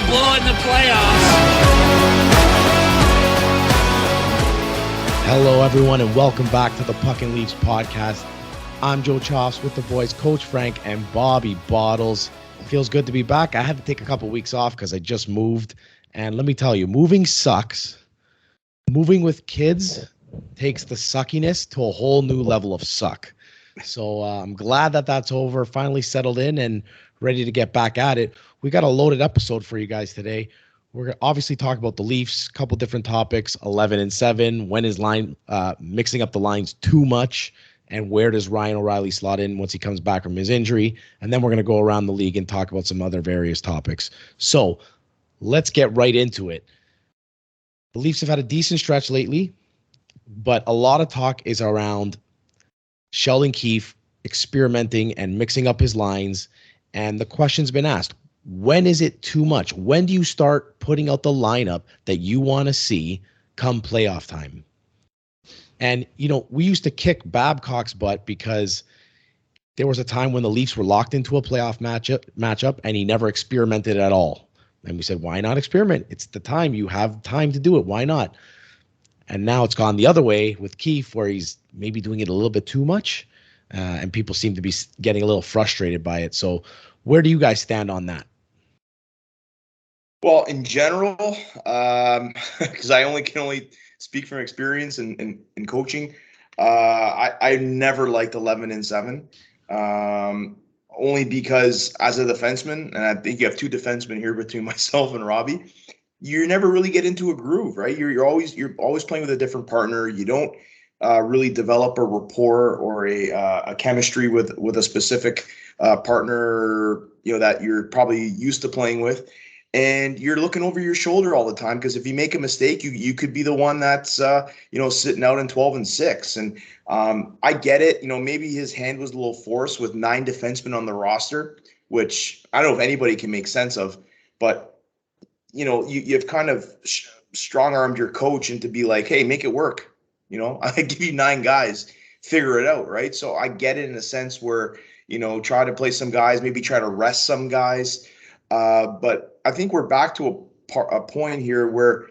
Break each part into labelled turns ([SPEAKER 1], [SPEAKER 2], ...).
[SPEAKER 1] blow it in the playoffs.
[SPEAKER 2] Hello, everyone, and welcome back to the Puck and Leafs podcast. I'm Joe Choffs with the boys, Coach Frank and Bobby Bottles. It feels good to be back. I had to take a couple weeks off because I just moved. And let me tell you, moving sucks. Moving with kids takes the suckiness to a whole new level of suck. So I'm glad that that's over, finally settled in and ready to get back at it. We got a loaded episode for you guys today. We're going to obviously talk about the Leafs, a couple different topics, 11-7, when is line mixing up the lines too much, and where does Ryan O'Reilly slot in once he comes back from his injury. And then we're going to go around the league and talk about some other various topics. So let's get right into it. The Leafs have had a decent stretch lately, but a lot of talk is around Sheldon Keefe experimenting and mixing up his lines. And the question's been asked, when is it too much? When do you start putting out the lineup that you want to see come playoff time? And, you know, we used to kick Babcock's butt because there was a time when the Leafs were locked into a playoff matchup and he never experimented at all. And we said, why not experiment? It's the time. You have time to do it. Why not? And now it's gone the other way with Keefe, where he's maybe doing it a little bit too much. And people seem to be getting a little frustrated by it. So where do you guys stand on that?
[SPEAKER 3] Well, in general, because I can only speak from experience in coaching, I never liked 11-7. Only because as a defenseman, and I think you have two defensemen here between myself and Robbie, you never really get into a groove, right? You're always playing with a different partner. You don't really develop a rapport or a chemistry with a specific partner, you know, that you're probably used to playing with. And you're looking over your shoulder all the time because if you make a mistake, you could be the one that's sitting out in 12-6. And I get it. You know, maybe his hand was a little forced with 9 defensemen on the roster, which I don't know if anybody can make sense of. But you know, you've kind of strong-armed your coach into be like, hey, make it work. You know, I give you 9 guys, figure it out, right? So I get it in a sense where, you know, try to play some guys, maybe try to rest some guys. But I think we're back to a point here where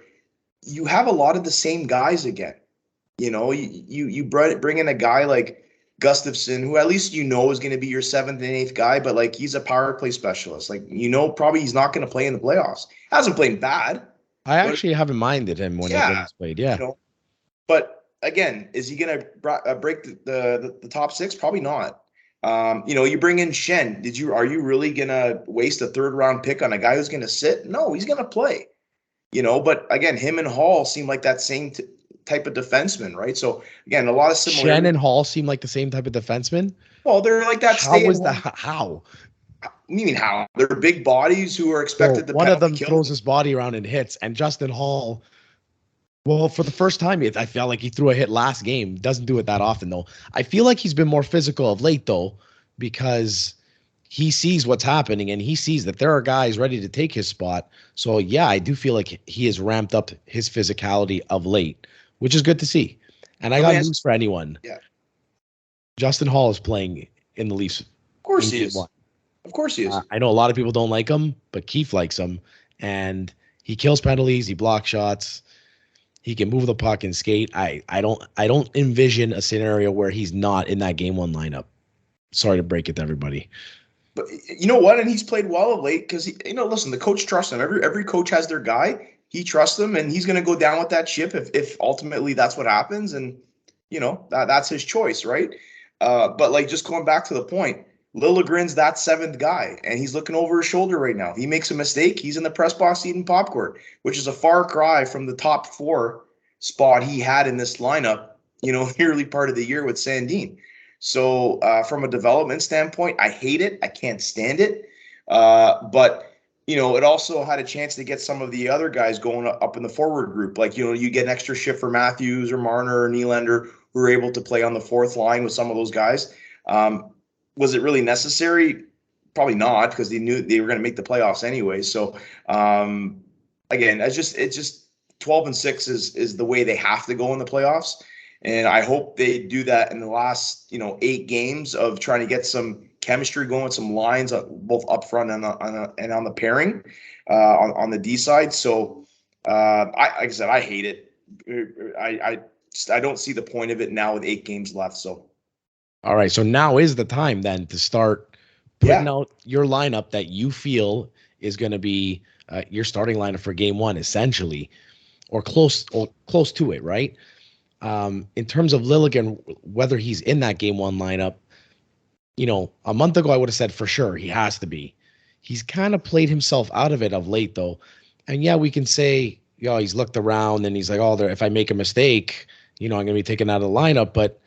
[SPEAKER 3] you have a lot of the same guys again. You know, you bring in a guy like Gustafsson, who at least you know is going to be your 7th and 8th guy, but like he's a power play specialist. Like, you know, probably he's not going to play in the playoffs. Hasn't played bad.
[SPEAKER 2] I actually haven't minded him when he's played. Yeah.
[SPEAKER 3] You know, but again, is he going to break the top 6? Probably not. You know, you bring in Shen. Are you really going to waste a 3rd round pick on a guy who's going to sit? No, he's going to play, you know, but again, him and Hall seem like that same type of defenseman, right? So again, a lot of similarities.
[SPEAKER 2] Shen and Hall seem like the same type of defenseman.
[SPEAKER 3] Well, they're like that.
[SPEAKER 2] How was that? How?
[SPEAKER 3] You mean how? They're big bodies who are expected to.
[SPEAKER 2] One of them throws his body around and hits, and Justin Hall. Well, for the first time, I felt like he threw a hit last game. Doesn't do it that often, though. I feel like he's been more physical of late, though, because he sees what's happening and he sees that there are guys ready to take his spot. So, yeah, I do feel like he has ramped up his physicality of late, which is good to see. And I got news for anyone.
[SPEAKER 3] Yeah.
[SPEAKER 2] Justin Hall is playing in the Leafs.
[SPEAKER 3] Of course he is. Of course he is.
[SPEAKER 2] I know a lot of people don't like him, but Keefe likes him. And he kills penalties. He blocks shots. He can move the puck and skate. I don't envision a scenario where he's not in that game 1 lineup. Sorry to break it to everybody.
[SPEAKER 3] But you know what? And he's played well of late because, you know, listen, the coach trusts him. Every coach has their guy. He trusts him, and he's going to go down with that ship if ultimately that's what happens. And, you know, that's his choice, right? But, like, just going back to the point, Liljegren's that 7th guy, and he's looking over his shoulder right now. He makes a mistake, he's in the press box eating popcorn, which is a far cry from the top 4 spot he had in this lineup, you know, the early part of the year with Sandin. So from a development standpoint, I hate it. I can't stand it. But, you know, it also had a chance to get some of the other guys going up in the forward group. Like, you know, you get an extra shift for Matthews or Marner or Nylander, who are able to play on the 4th line with some of those guys. Was it really necessary? Probably not, because they knew they were going to make the playoffs anyway. So, again, it's just 12-6 is the way they have to go in the playoffs. And I hope they do that in the last, 8 games of trying to get some chemistry going with some lines both up front and on the pairing on the D side. So like I said, I hate it. I don't see the point of it now with 8 games left. So
[SPEAKER 2] All right. So now is the time then to start putting
[SPEAKER 3] yeah,
[SPEAKER 2] out your lineup that you feel is going to be your starting lineup for game one, essentially, or close to it, right? In terms of Lilligan, whether he's in that game one lineup, a month ago I would have said for sure he has to be. He's kind of played himself out of it of late though. And yeah, we can say, he's looked around and he's like, oh, if I make a mistake, I'm going to be taken out of the lineup. But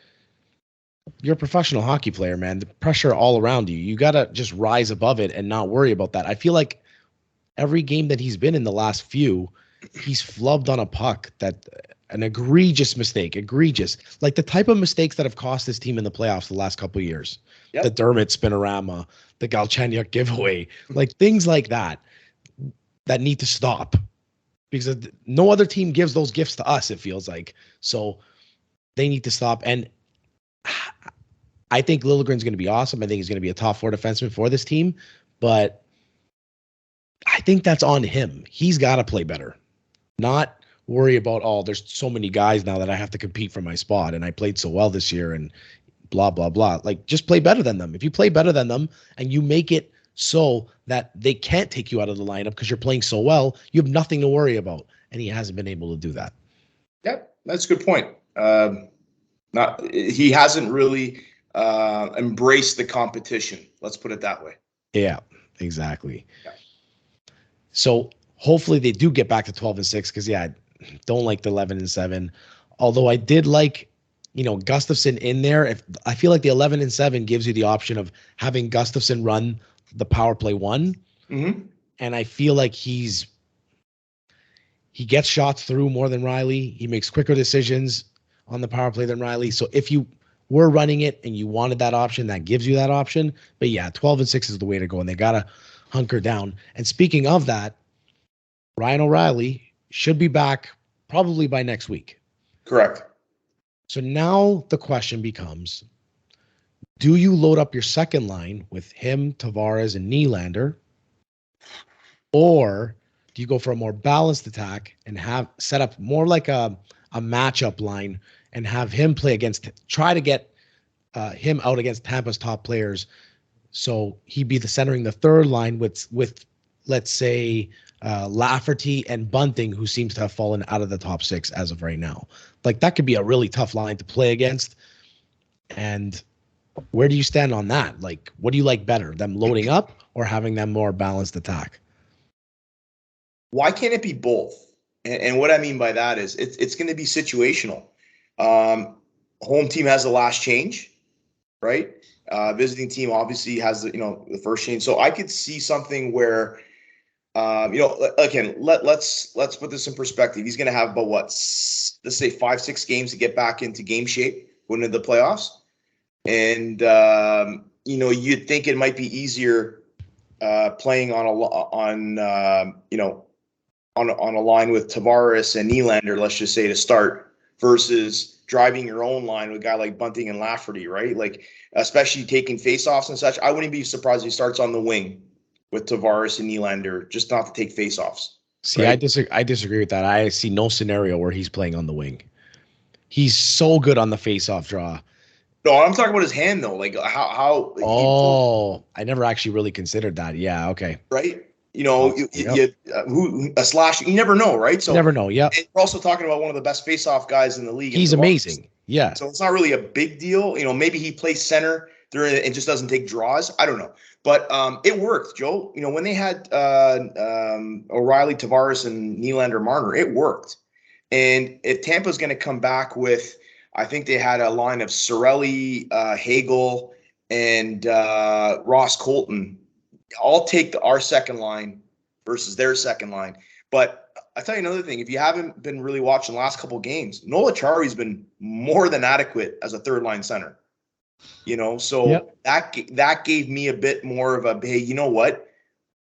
[SPEAKER 2] you're a professional hockey player, man. The pressure all around you. You got to just rise above it and not worry about that. I feel like every game that he's been in the last few, he's flubbed on a puck that an egregious mistake, like the type of mistakes that have cost this team in the playoffs the last couple of years. Yep. The Dermott spinorama, the Galchenyuk giveaway, like things like that need to stop because no other team gives those gifts to us, it feels like. So they need to stop. And I think Liljegren's going to be awesome. I think he's going to be a top 4 defenseman for this team, but I think that's on him. He's got to play better, not worry about, there's so many guys now that I have to compete for my spot. And I played so well this year and blah, blah, blah. Like, just play better than them. If you play better than them and you make it so that they can't take you out of the lineup because you're playing so well, you have nothing to worry about. And he hasn't been able to do that.
[SPEAKER 3] Yep, that's a good point. He hasn't really embraced the competition. Let's put it that way.
[SPEAKER 2] Yeah, exactly. Yeah. So hopefully they do get back to 12-6 because, I don't like the 11-7. Although I did like, Gustafsson in there. If I feel like the 11-7 gives you the option of having Gustafsson run the power play 1.
[SPEAKER 3] Mm-hmm.
[SPEAKER 2] And I feel like he gets shots through more than Riley. He makes quicker decisions on the power play than Riley. So if you were running it and you wanted that option, that gives you that option. But 12-6 is the way to go, and they got to hunker down. And speaking of that, Ryan O'Reilly should be back probably by next week.
[SPEAKER 3] Correct.
[SPEAKER 2] So now the question becomes, do you load up your second line with him, Tavares, and Nylander? Or do you go for a more balanced attack and have set up more like a matchup line and have him try to get him out against Tampa's top players? So he'd be centering the third line with let's say Lafferty and Bunting, who seems to have fallen out of the top 6 as of right now. Like, that could be a really tough line to play against. And where do you stand on that? Like, what do you like better, them loading up or having them more balanced attack?
[SPEAKER 3] Why can't it be both? And what I mean by that is it's going to be situational. Home team has the last change, right? Visiting team obviously has the first change. So I could see something where, again, let's put this in perspective. He's going to have about let's say 5-6 games to get back into game shape going into the playoffs. And, you'd think it might be easier playing on a line with Tavares and Nylander, let's just say, to start, versus driving your own line with a guy like Bunting and Lafferty, right? Like, especially taking faceoffs and such. I wouldn't be surprised if he starts on the wing with Tavares and Nylander, just not to take faceoffs.
[SPEAKER 2] See, right? I disagree with that. I see no scenario where he's playing on the wing. He's so good on the faceoff draw.
[SPEAKER 3] No, I'm talking about his hand though. Like how.
[SPEAKER 2] I never actually really considered that. Yeah. Okay.
[SPEAKER 3] Right. A slash. You never know, right? So
[SPEAKER 2] you never know. Yeah.
[SPEAKER 3] We're also talking about one of the best faceoff guys in the league.
[SPEAKER 2] He's amazing. Yeah.
[SPEAKER 3] So it's not really a big deal. Maybe he plays center there and just doesn't take draws. I don't know. But it worked, Joe. When they had O'Reilly, Tavares, and Nylander, Marner, it worked. And if Tampa's going to come back with, I think they had a line of Cirelli, Hagel, and Ross Colton. I'll take our second line versus their second line. But I'll tell you another thing. If you haven't been really watching the last couple of games, Noel Acciari's been more than adequate as a third line center. So yep. that gave me a bit more of a, hey, you know what?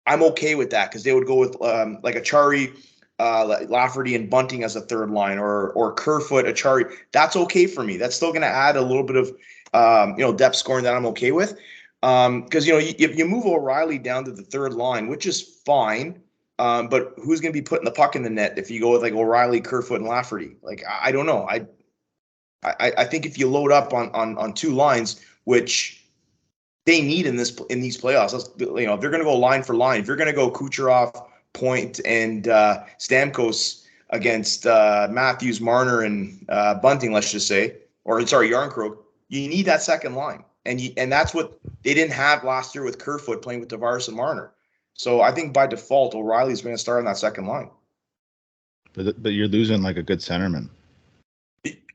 [SPEAKER 3] I'm okay with that, because they would go with like Acciari, Lafferty, and Bunting as a third line, or Kerfoot, Acciari. That's okay for me. That's still going to add a little bit of depth scoring that I'm okay with. Because you move O'Reilly down to the third line, which is fine. But who's going to be putting the puck in the net if you go with like O'Reilly, Kerfoot, and Lafferty? Like I don't know. I think if you load up on two lines, which they need in these playoffs, if they're going to go line for line, if you're going to go Kucherov, Point, and Stamkos against Matthews, Marner, and Bunting, let's just say, or sorry, Yarncroke, you need that second line, and that's what they didn't have last year with Kerfoot playing with Tavares and Marner. So I think by default, O'Reilly's going to start on that second line.
[SPEAKER 1] But you're losing like a good centerman.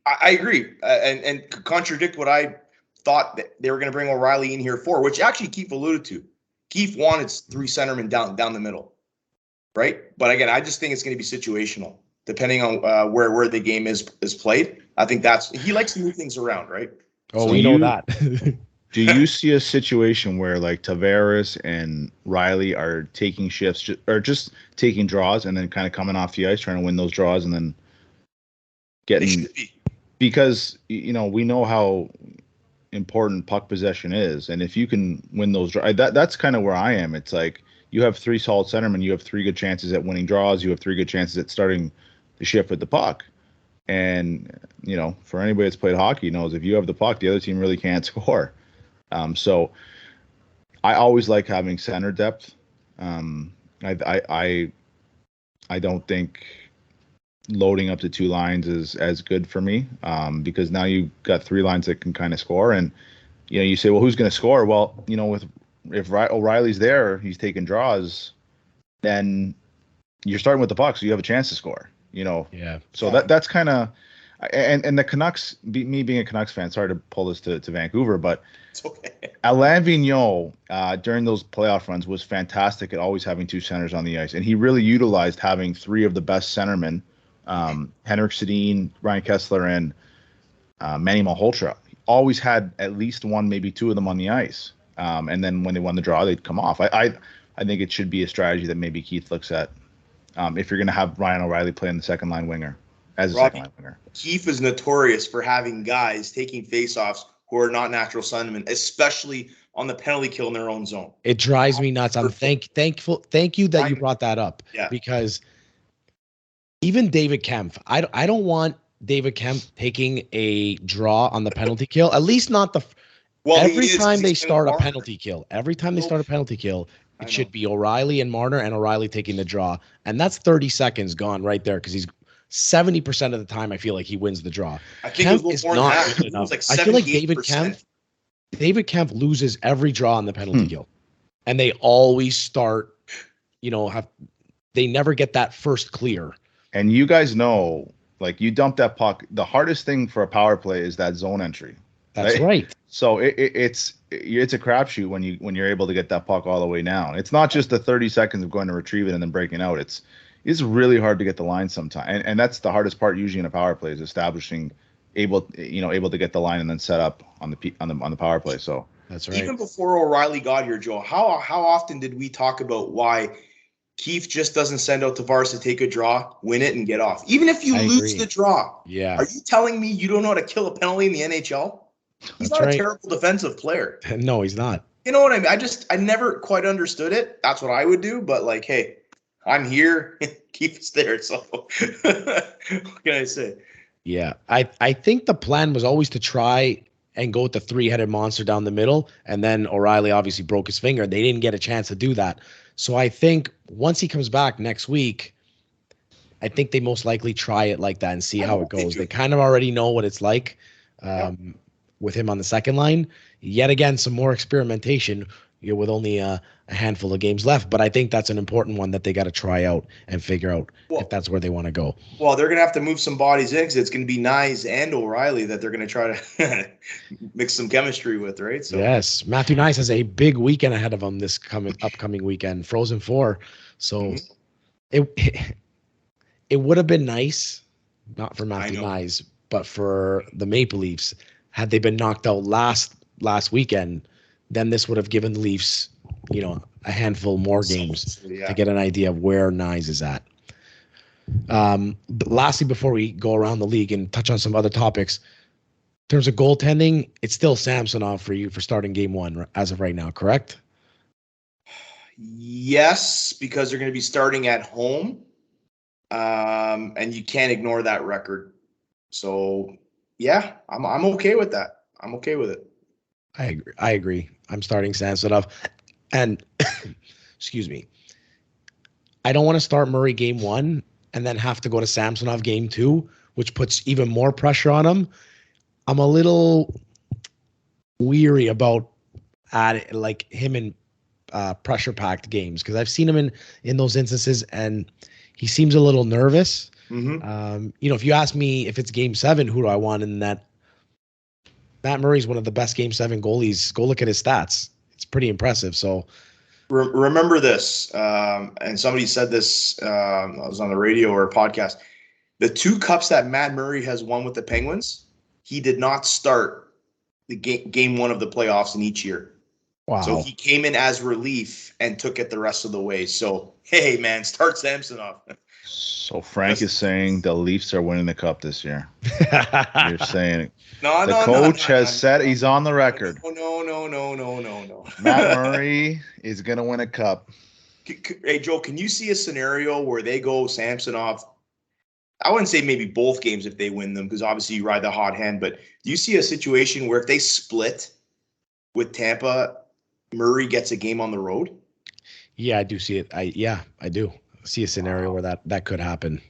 [SPEAKER 3] I agree, and contradict what I thought that they were going to bring O'Reilly in here for, which actually Keefe alluded to. Keefe wanted three centermen down the middle, right? But again, I just think it's going to be situational, depending on where the game is played. I think he likes to move things around, right?
[SPEAKER 2] Oh, so we know that.
[SPEAKER 1] Do you see a situation where like Tavares and Riley are taking shifts or just taking draws and then kind of coming off the ice, trying to win those draws and then getting because we know how important puck possession is, and if you can win those draws, that's kind of where I am. It's like you have three solid centermen, you have three good chances at winning draws, you have three good chances at starting the shift with the puck. And for anybody that's played hockey knows if you have the puck, the other team really can't score. So I always like having center depth. I don't think loading up to two lines is as good for me because now you've got three lines that can kind of score. And, you say, well, who's going to score? Well, if O'Reilly's there, he's taking draws, then you're starting with the puck, so you have a chance to score,
[SPEAKER 2] Yeah.
[SPEAKER 1] So that's kind of and the Canucks, me being a Canucks fan, sorry to pull this to Vancouver, but
[SPEAKER 3] it's okay. Alain
[SPEAKER 1] Vigneault during those playoff runs was fantastic at always having two centers on the ice, and he really utilized having three of the best centermen, Henrik Sedin, Ryan Kessler, and Manny Malhotra. He always had at least one, maybe two of them on the ice, and then when they won the draw, they'd come off. I think it should be a strategy that maybe Keith looks at if you're going to have Ryan O'Reilly playing the second line winger. Second line winger.
[SPEAKER 3] Keefe is notorious for having guys taking faceoffs who are not natural centermen, especially on the penalty kill in their own zone.
[SPEAKER 2] It drives me nuts. I'm thank you that you brought that up.
[SPEAKER 3] Yeah.
[SPEAKER 2] Because even David Kempf, I don't want David Kempf taking a draw on the penalty kill. At least not every time they start a penalty kill. Every time they start a penalty kill, it should be O'Reilly and Marner, and O'Reilly taking the draw. And that's 30 seconds gone right there because he's 70% of the time I feel like he wins the draw.
[SPEAKER 3] I think Kempf is not good enough.
[SPEAKER 2] I feel like David Kempf loses every draw on the penalty kill. And they always start, they never get that first clear.
[SPEAKER 1] And you guys know, like you dump that puck, the hardest thing for a power play is that zone entry.
[SPEAKER 2] That's right.
[SPEAKER 1] So it's a crapshoot when you're able to get that puck all the way down. It's not just the 30 seconds of going to retrieve it and then breaking out. It's really hard to get the line sometimes, and that's the hardest part usually in a power play is establishing able to get the line and then set up on the power play. So
[SPEAKER 2] that's right.
[SPEAKER 3] Even before O'Reilly got here, Joe, how often did we talk about why Keefe just doesn't send out Tavares to take a draw, win it, and get off? Even if you lose the draw,
[SPEAKER 2] yeah.
[SPEAKER 3] Are you telling me you don't know how to kill a penalty in the NHL? He's not a terrible defensive player.
[SPEAKER 2] No, he's not.
[SPEAKER 3] You know what I mean? I never quite understood it. That's what I would do. But like, hey, I'm here. Keep us there. So what can I say?
[SPEAKER 2] Yeah. I think the plan was always to try and go with the three-headed monster down the middle. And then O'Reilly obviously broke his finger. They didn't get a chance to do that. So I think once he comes back next week, I think they most likely try it like that and see how it goes. They kind of already know what it's like. With him on the second line. Yet again, some more experimentation with only a handful of games left. But I think that's an important one that they got to try out and figure out if that's where they want to go.
[SPEAKER 3] Well, they're going to have to move some bodies in because it's going to be Nyes and O'Reilly that they're going to try to mix some chemistry with, right? So
[SPEAKER 2] yes, Matthew Nyes has a big weekend ahead of him this upcoming weekend, Frozen 4. So it would have been nice, not for Matthew Nyes, but for the Maple Leafs. Had they been knocked out last weekend, then this would have given the Leafs, a handful more games to get an idea of where Nyes is at. But lastly, before we go around the league and touch on some other topics, terms of goaltending, it's still Samsonov for you for starting game one as of right now, correct?
[SPEAKER 3] Yes, because they're going to be starting at home, and you can't ignore that record. So, yeah, I'm okay with that. I'm okay with it.
[SPEAKER 2] I agree. I'm starting Samsonov, and excuse me, I don't want to start Murray game one and then have to go to Samsonov game two, which puts even more pressure on him. I'm a little weary about like him in pressure packed games because I've seen him in those instances and he seems a little nervous.
[SPEAKER 3] Mm-hmm.
[SPEAKER 2] If you ask me if it's game seven, who do I want in that? Matt Murray's one of the best game seven goalies. Go look at his stats. It's pretty impressive. So
[SPEAKER 3] Remember this, and somebody said this, I was on the radio or a podcast. The 2 cups that Matt Murray has won with the Penguins, he did not start the game one of the playoffs in each year.
[SPEAKER 2] wow.
[SPEAKER 3] So he came in as relief and took it the rest of the way. So, hey, man, start Samsonov.
[SPEAKER 1] So Frank is saying the Leafs are winning the cup this year. You're saying it.
[SPEAKER 3] No,
[SPEAKER 1] The coach has said he's on the record.
[SPEAKER 3] No.
[SPEAKER 1] Matt Murray is going to win a cup.
[SPEAKER 3] Hey, Joe, can you see a scenario where they go Samsonov? I wouldn't say maybe both games if they win them, because obviously you ride the hot hand. But do you see a situation where if they split with Tampa, Murray gets a game on the road?
[SPEAKER 2] Yeah, I do see it. I do see a scenario where that could happen.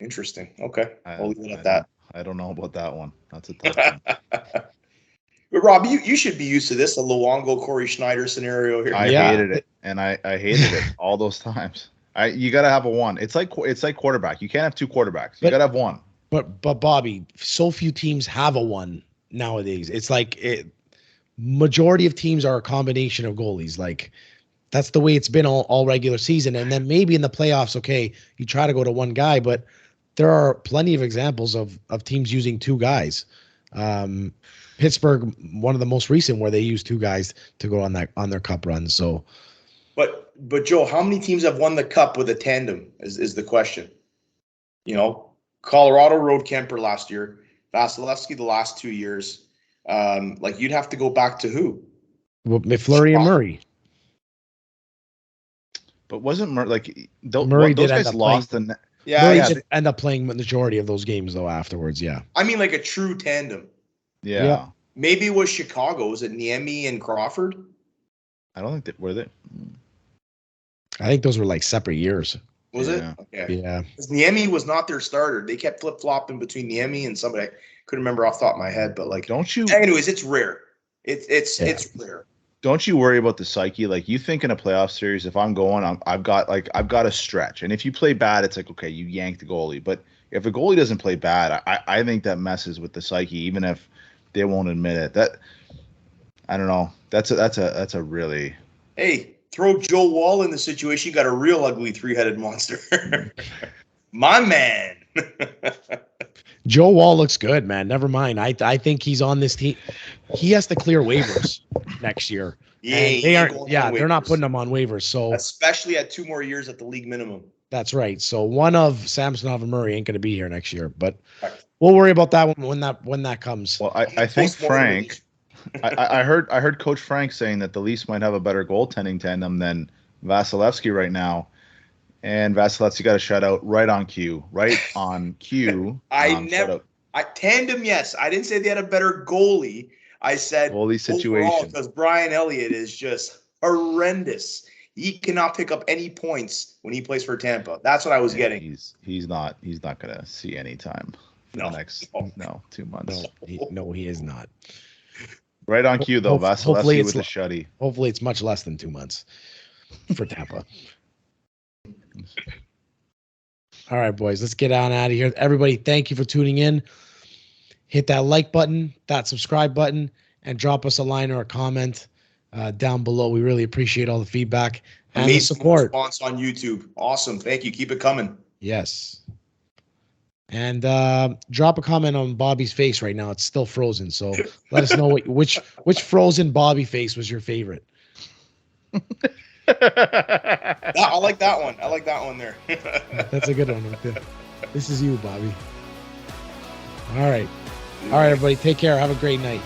[SPEAKER 3] Interesting. Okay. I'll leave it at
[SPEAKER 1] I
[SPEAKER 3] that.
[SPEAKER 1] don't know about that one. That's a tough one.
[SPEAKER 3] But Rob, you should be used to this, a Luongo, Corey Schneider scenario here.
[SPEAKER 1] I hated it, and I hated it all those times. You got to have a one. It's like quarterback. You can't have 2 quarterbacks. You got to have one.
[SPEAKER 2] But Bobby, so few teams have a one nowadays. It's like majority of teams are a combination of goalies. Like that's the way it's been all regular season. And then maybe in the playoffs, okay, you try to go to one guy, but there are plenty of examples of teams using 2 guys. Pittsburgh, one of the most recent where they used 2 guys to go on their cup run. So,
[SPEAKER 3] but Joe, how many teams have won the cup with a tandem is the question. Colorado rode Kemper last year, Vasilevsky the last 2 years. Like you'd have to go back to who?
[SPEAKER 2] Well, McFleury and Murray.
[SPEAKER 1] But wasn't Murray
[SPEAKER 2] Murray
[SPEAKER 1] those guys lost the
[SPEAKER 2] Murray did end up playing the majority of those games though afterwards. Yeah.
[SPEAKER 3] I mean, like a true tandem.
[SPEAKER 1] Yeah.
[SPEAKER 3] Maybe it was Chicago. Was it Niemi and Crawford?
[SPEAKER 1] I don't think were they.
[SPEAKER 2] I think those were like separate years.
[SPEAKER 3] Was it? Okay.
[SPEAKER 2] Yeah.
[SPEAKER 3] Because Niemi was not their starter. They kept flip-flopping between Niemi and somebody. I couldn't remember off the top of my head, but like,
[SPEAKER 1] don't you?
[SPEAKER 3] Anyways, it's rare. It's rare.
[SPEAKER 1] Don't you worry about the psyche? Like you think in a playoff series, if I'm going, I've got a stretch, and if you play bad, it's like okay, you yank the goalie. But if a goalie doesn't play bad, I think that messes with the psyche, even if they won't admit it. That I don't know. That's a really.
[SPEAKER 3] Hey, throw Joe Wall in the situation. You got a real ugly 3-headed monster. My man.
[SPEAKER 2] Joe Wall looks good, man. Never mind. I think he's on this team. He has to clear waivers next year.
[SPEAKER 3] Yeah,
[SPEAKER 2] they're not putting him on waivers. So
[SPEAKER 3] especially at 2 more years at the league minimum.
[SPEAKER 2] That's right. So one of Samsonov and Murray ain't going to be here next year, but we'll worry about that when that comes.
[SPEAKER 1] Well, I think Frank. I heard Coach Frank saying that the Leafs might have a better goaltending tandem than Vasilevsky right now. And Vasilevsky got a shutout right on cue.
[SPEAKER 3] Tandem, yes. I didn't say they had a better goalie. I said
[SPEAKER 1] goalie situation
[SPEAKER 3] because Brian Elliott is just horrendous. He cannot pick up any points when he plays for Tampa. That's what I was getting.
[SPEAKER 1] He's not gonna see any time for the next 2 months.
[SPEAKER 2] No, he is not.
[SPEAKER 1] Right on cue though, Vasilevsky with the shutty.
[SPEAKER 2] Hopefully, it's much less than 2 months for Tampa. All right, boys, let's get on out of here. Everybody, thank you for tuning in. Hit that like button, that subscribe button, and drop us a line or a comment down below. We really appreciate all the feedback and the support.
[SPEAKER 3] Response on YouTube. Awesome. Thank you. Keep it coming.
[SPEAKER 2] Yes. And drop a comment on Bobby's face right now. It's still frozen. So let us know which frozen Bobby face was your favorite.
[SPEAKER 3] I like that one. I like that one there.
[SPEAKER 2] That's a good one right there. This is you, Bobby. All right. All right, everybody. Take care. Have a great night.